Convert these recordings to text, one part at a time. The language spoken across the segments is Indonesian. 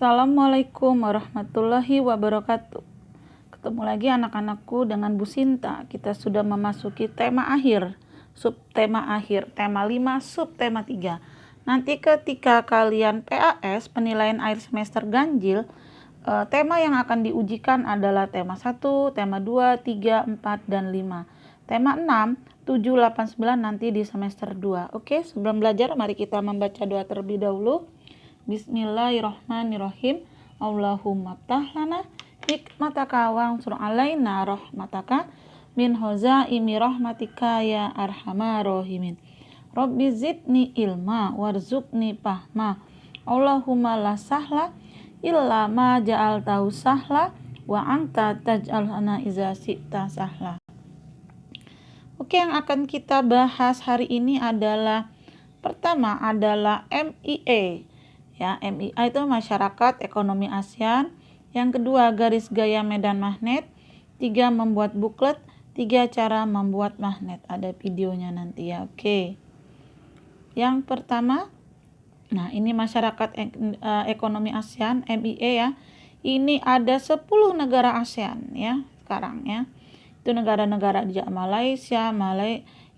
Assalamualaikum warahmatullahi wabarakatuh. Ketemu lagi anak-anakku dengan Bu Sinta. Kita sudah memasuki tema akhir, subtema akhir, tema 5, subtema 3. Nanti ketika kalian PAS, penilaian akhir semester ganjil, tema yang akan diujikan adalah tema 1, tema 2, 3, 4, dan 5. Tema 6, 7, 8, 9 nanti di semester 2. Oke, sebelum belajar mari kita membaca doa terlebih dahulu. Bismillahirrahmanirrahim. Allahumma tahlana hikmataka wa ansur alaina rahmataka min hozaimi rahmatika ya arhamar rahimin. Rabbi zidni ilma warzuqni fahma. Allahumma la sahla illa ma ja'altahu sahla wa anta taj'alna iza syi'ta sahla. Oke, yang akan kita bahas hari ini adalah pertama adalah MIA. Ya, MIA itu Masyarakat Ekonomi ASEAN. Yang kedua, garis gaya medan magnet. 3, membuat buklet. 3, cara membuat magnet. Ada videonya nanti ya. Oke. Yang pertama, nah ini Masyarakat Ekonomi ASEAN, MIA ya. Ini ada 10 negara ASEAN ya sekarang ya. Itu negara-negara di Malaysia,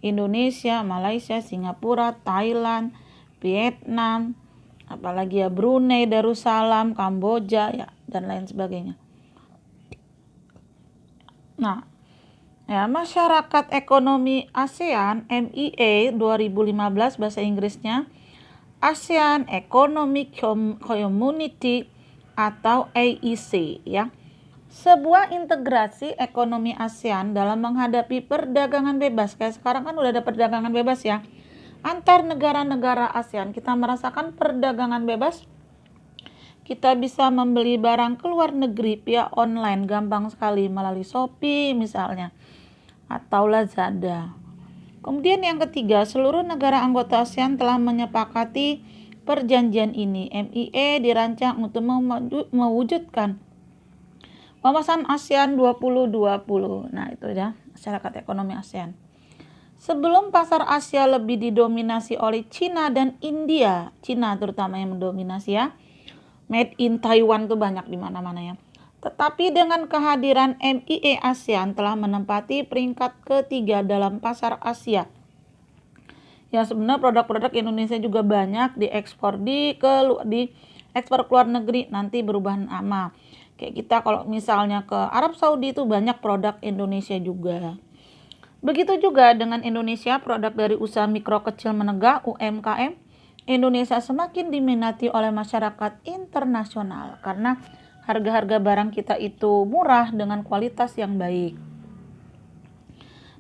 Indonesia, Malaysia, Singapura, Thailand, Vietnam, apalagi ya Brunei, Darussalam, Kamboja ya dan lain sebagainya. Nah, ya Masyarakat Ekonomi ASEAN MIA 2015 bahasa Inggrisnya ASEAN Economic Community atau AEC ya. Sebuah integrasi ekonomi ASEAN dalam menghadapi perdagangan bebas. Kayak sekarang kan udah ada perdagangan bebas ya. Antar negara-negara ASEAN kita merasakan perdagangan bebas. Kita bisa membeli barang ke luar negeri via online gampang sekali melalui Shopee misalnya atau Lazada. Kemudian yang ketiga, seluruh negara anggota ASEAN telah menyepakati perjanjian ini. MIA dirancang untuk mewujudkan wawasan ASEAN 2020. Nah, itu ya, Masyarakat Ekonomi ASEAN. Sebelum pasar Asia lebih didominasi oleh Cina dan India, Cina terutama yang mendominasi ya. Made in Taiwan tuh banyak di mana-mana ya. Tetapi dengan kehadiran MIA ASEAN telah menempati peringkat ketiga dalam pasar Asia. Ya sebenarnya produk-produk Indonesia juga banyak diekspor di ekspor ke luar negeri nanti berubah nama. Kayak kita kalau misalnya ke Arab Saudi itu banyak produk Indonesia juga. Begitu juga dengan Indonesia, produk dari usaha mikro kecil menengah UMKM Indonesia semakin diminati oleh masyarakat internasional karena harga-harga barang kita itu murah dengan kualitas yang baik.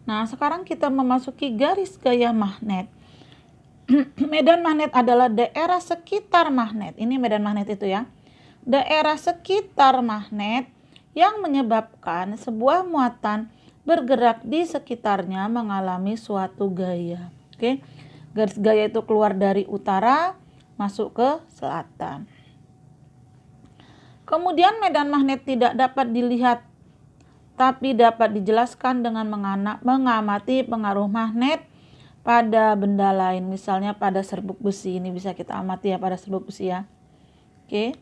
Nah, sekarang kita memasuki garis gaya magnet. Medan magnet adalah daerah sekitar magnet. Ini medan magnet itu ya. Daerah sekitar magnet yang menyebabkan sebuah muatan bergerak di sekitarnya mengalami suatu gaya. Oke. Garis gaya itu keluar dari utara masuk ke selatan. Kemudian medan magnet tidak dapat dilihat tapi dapat dijelaskan dengan mengamati pengaruh magnet pada benda lain, misalnya pada serbuk besi. Ini bisa kita amati ya pada serbuk besi ya. Oke.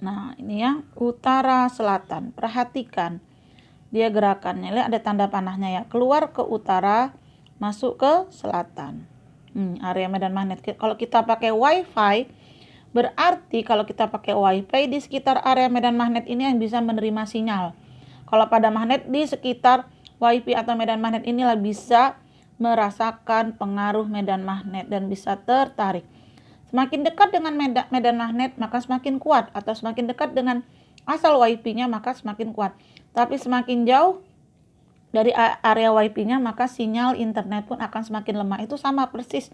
Nah, ini ya, utara selatan. Perhatikan dia gerakannya. Lihat ada tanda panahnya ya. Keluar ke utara, masuk ke selatan. Area medan magnet. Kalau kita pakai WiFi, berarti kalau kita pakai WiFi di sekitar area medan magnet ini yang bisa menerima sinyal. Kalau pada magnet di sekitar WiFi atau medan magnet inilah bisa merasakan pengaruh medan magnet dan bisa tertarik. Semakin dekat dengan medan magnet maka semakin kuat, atau semakin dekat dengan asal WiFi-nya maka semakin kuat. Tapi semakin jauh dari area WiFi-nya maka sinyal internet pun akan semakin lemah. Itu sama persis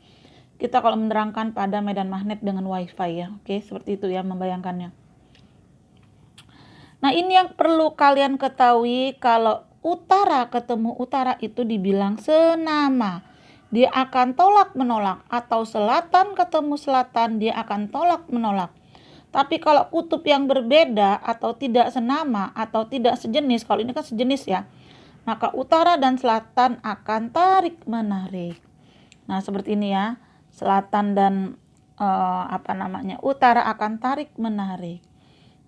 kita kalau menerangkan pada medan magnet dengan WiFi ya. Oke, seperti itu ya membayangkannya. Nah, ini yang perlu kalian ketahui, kalau utara ketemu utara itu dibilang senama. Dia akan tolak menolak, atau selatan ketemu selatan dia akan tolak menolak. Tapi kalau kutub yang berbeda atau tidak senama atau tidak sejenis, kalau ini kan sejenis ya, maka utara dan selatan akan tarik menarik. Nah, seperti ini ya. Selatan dan utara akan tarik menarik.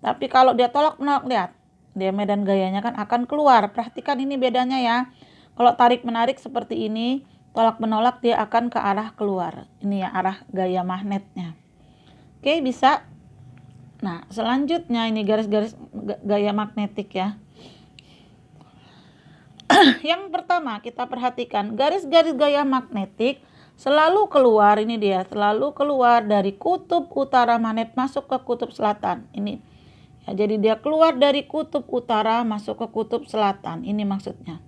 Tapi kalau dia tolak menolak, lihat dia medan gayanya kan akan keluar. Perhatikan ini bedanya ya. Kalau tarik menarik seperti ini, tolak menolak dia akan ke arah keluar. Ini ya arah gaya magnetnya. Oke, bisa. Nah, selanjutnya ini garis-garis gaya magnetik ya. Yang pertama kita perhatikan garis-garis gaya magnetik selalu keluar, ini dia, selalu keluar dari kutub utara magnet masuk ke kutub selatan. Ini ya, jadi dia keluar dari kutub utara masuk ke kutub selatan. Ini maksudnya.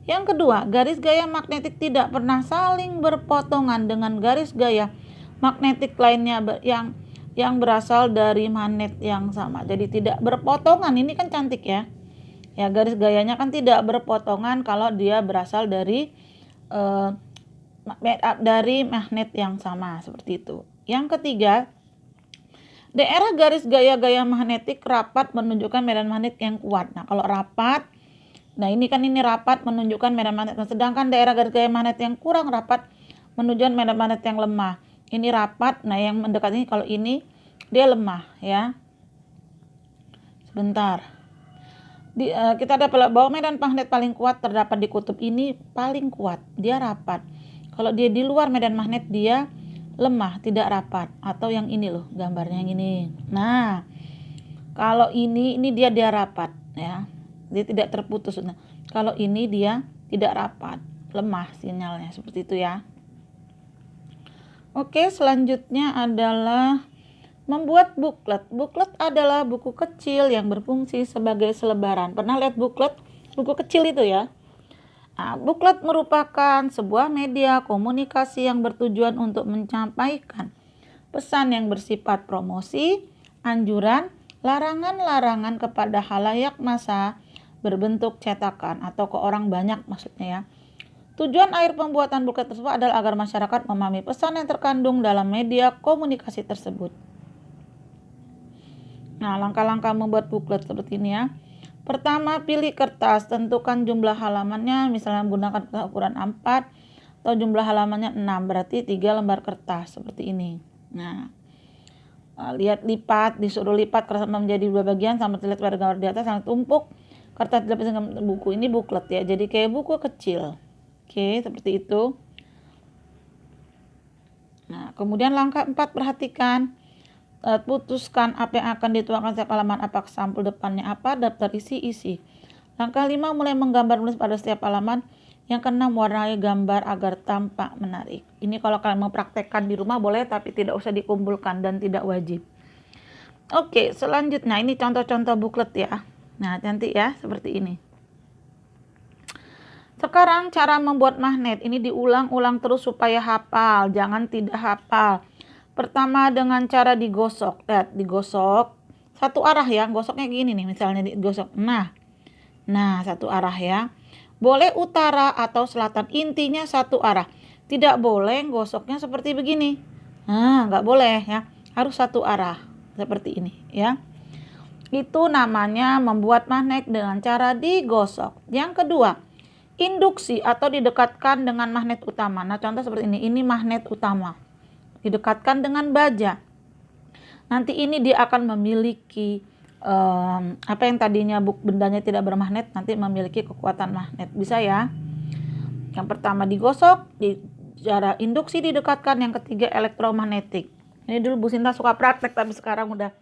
Yang kedua, garis gaya magnetik tidak pernah saling berpotongan dengan garis gaya magnetik lainnya yang berasal dari magnet yang sama. Jadi tidak berpotongan. Ini kan cantik ya. Ya, garis gayanya kan tidak berpotongan kalau dia berasal dari magnet yang sama, seperti itu. Yang ketiga, daerah garis gaya magnetik rapat menunjukkan medan magnet yang kuat. Nah, kalau rapat, nah ini rapat menunjukkan medan magnet. Sedangkan daerah garis gaya magnet yang kurang rapat menunjukkan medan magnet yang lemah. Ini rapat, nah yang mendekat ini kalau ini dia lemah ya. Sebentar. Kita dapat bahwa medan magnet paling kuat terdapat di kutub ini, paling kuat, dia rapat. Kalau dia di luar medan magnet dia lemah, tidak rapat. Atau yang ini loh, gambarnya yang ini. Nah, kalau ini dia rapat ya. Dia tidak terputus. Nah, kalau ini dia tidak rapat, lemah sinyalnya, seperti itu ya. Oke, selanjutnya adalah membuat buklet. Buklet adalah buku kecil yang berfungsi sebagai selebaran. Pernah lihat buklet? Buku kecil itu ya. Nah, buklet merupakan sebuah media komunikasi yang bertujuan untuk menyampaikan pesan yang bersifat promosi, anjuran, larangan-larangan kepada halayak massa berbentuk cetakan atau ke orang banyak maksudnya ya. Tujuan akhir pembuatan buklet tersebut adalah agar masyarakat memahami pesan yang terkandung dalam media komunikasi tersebut. Nah, langkah-langkah membuat buklet seperti ini ya. Pertama, pilih kertas, tentukan jumlah halamannya, misalnya menggunakan kertas ukuran A4 atau jumlah halamannya 6, berarti 3 lembar kertas seperti ini. Nah, lihat lipat, disuruh lipat kertas menjadi 2 bagian sama terlihat pada gambar di atas, sangat tumpuk. Kertas dilapisi dengan buku, ini buklet ya, jadi kayak buku kecil. Oke, seperti itu. Nah, kemudian langkah 4, perhatikan. Putuskan apa yang akan dituangkan setiap halaman, apakah sampul depannya apa, daftar isi. Langkah 5, mulai menggambar menulis pada setiap halaman. Yang keenam, warnai gambar agar tampak menarik. Ini kalau kalian mau praktekkan di rumah boleh, tapi tidak usah dikumpulkan dan tidak wajib. Oke, selanjutnya ini contoh-contoh buklet ya. Nah, cantik ya, seperti ini. Sekarang cara membuat magnet ini diulang-ulang terus supaya hafal, jangan tidak hafal. Pertama dengan cara digosok. Lihat, digosok satu arah ya. Gosoknya gini nih, misalnya digosok. Nah, satu arah ya. Boleh utara atau selatan. Intinya satu arah. Tidak boleh gosoknya seperti begini. Nah, nggak boleh ya. Harus satu arah seperti ini ya. Itu namanya membuat magnet dengan cara digosok. Yang kedua, induksi atau didekatkan dengan magnet utama. Nah, contoh seperti ini. Ini magnet utama. Didekatkan dengan baja. Nanti ini dia akan memiliki apa yang tadinya bendanya tidak bermagnet, nanti memiliki kekuatan magnet. Bisa ya. Yang pertama digosok, cara induksi didekatkan, yang ketiga elektromagnetik. Ini dulu Bu Sinta suka praktek, tapi sekarang udah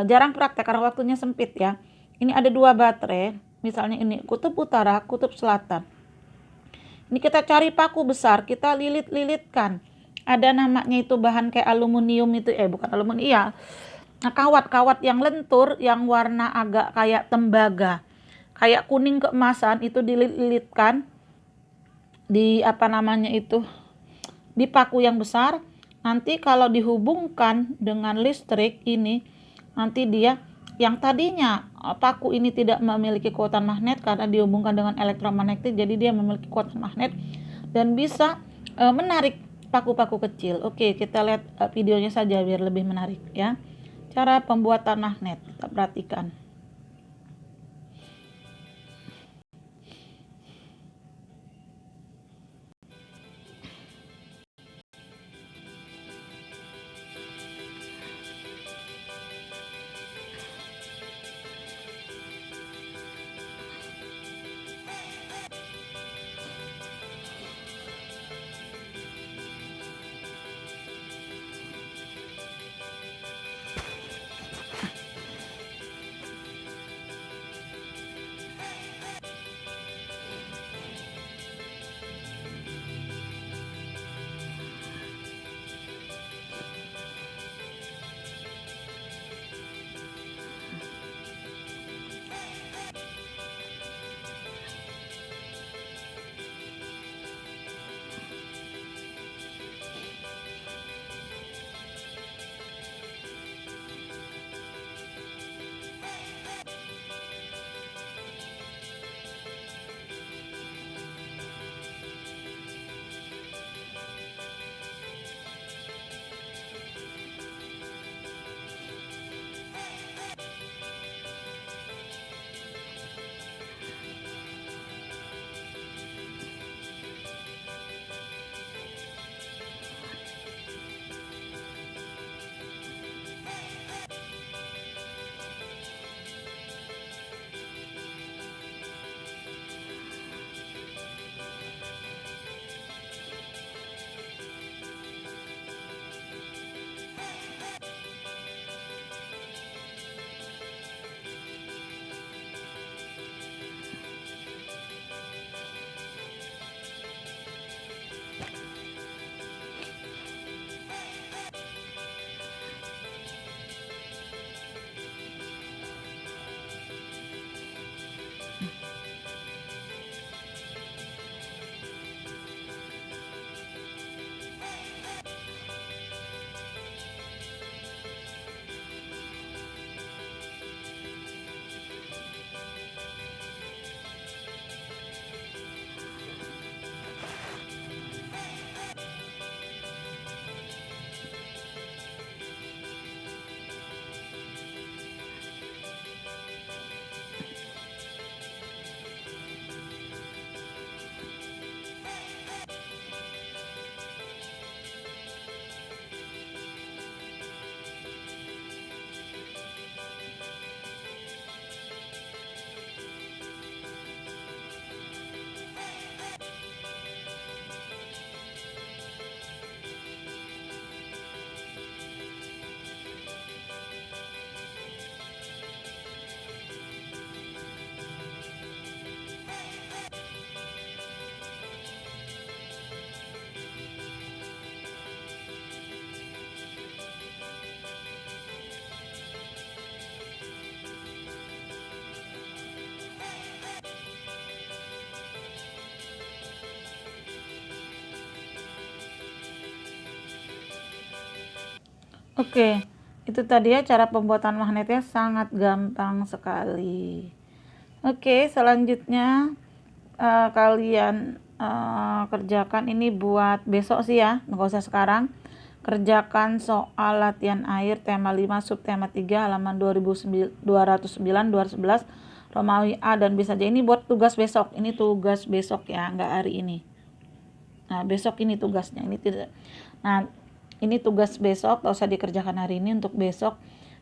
jarang praktek karena waktunya sempit ya. Ini ada 2 baterai, misalnya ini kutub utara, kutub selatan. Ini kita cari paku besar, kita lilit-lilitkan. Ada namanya itu bahan kayak aluminium itu, bukan aluminium, iya. Nah, kawat-kawat yang lentur yang warna agak kayak tembaga, kayak kuning keemasan, itu dililit-lilitkan di di paku yang besar. Nanti kalau dihubungkan dengan listrik ini, nanti dia yang tadinya paku ini tidak memiliki kekuatan magnet karena dihubungkan dengan elektromagnetik, jadi dia memiliki kekuatan magnet dan bisa menarik paku-paku kecil. Oke, kita lihat videonya saja biar lebih menarik ya. Cara pembuatan magnet, kita perhatikan. Oke, itu tadi ya cara pembuatan magnetnya sangat gampang sekali. Oke, selanjutnya kalian kerjakan ini buat besok sih ya, nggak usah sekarang. Kerjakan soal latihan air tema 5 subtema 3 halaman 209 211 Romawi A dan B saja. Ini buat tugas besok. Ini tugas besok ya, nggak hari ini. Nah, besok ini tugasnya. Ini tidak. Nah, ini tugas besok, nggak usah dikerjakan hari ini. Untuk besok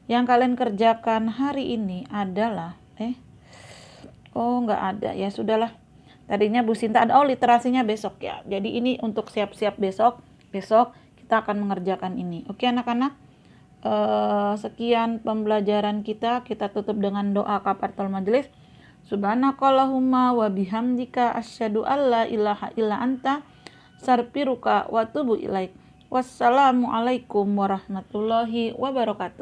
yang kalian kerjakan hari ini adalah nggak ada ya, sudahlah. Tadinya Bu Sinta ada, literasinya besok ya. Jadi ini untuk siap-siap besok kita akan mengerjakan ini. Oke anak-anak, sekian pembelajaran kita tutup dengan doa kafaratul majelis. Subhanakallahumma wa bihamdika asyhadu alla ilaha illa anta sarfiruka wa tubu ilaik. Wassalamualaikum warahmatullahi wabarakatuh.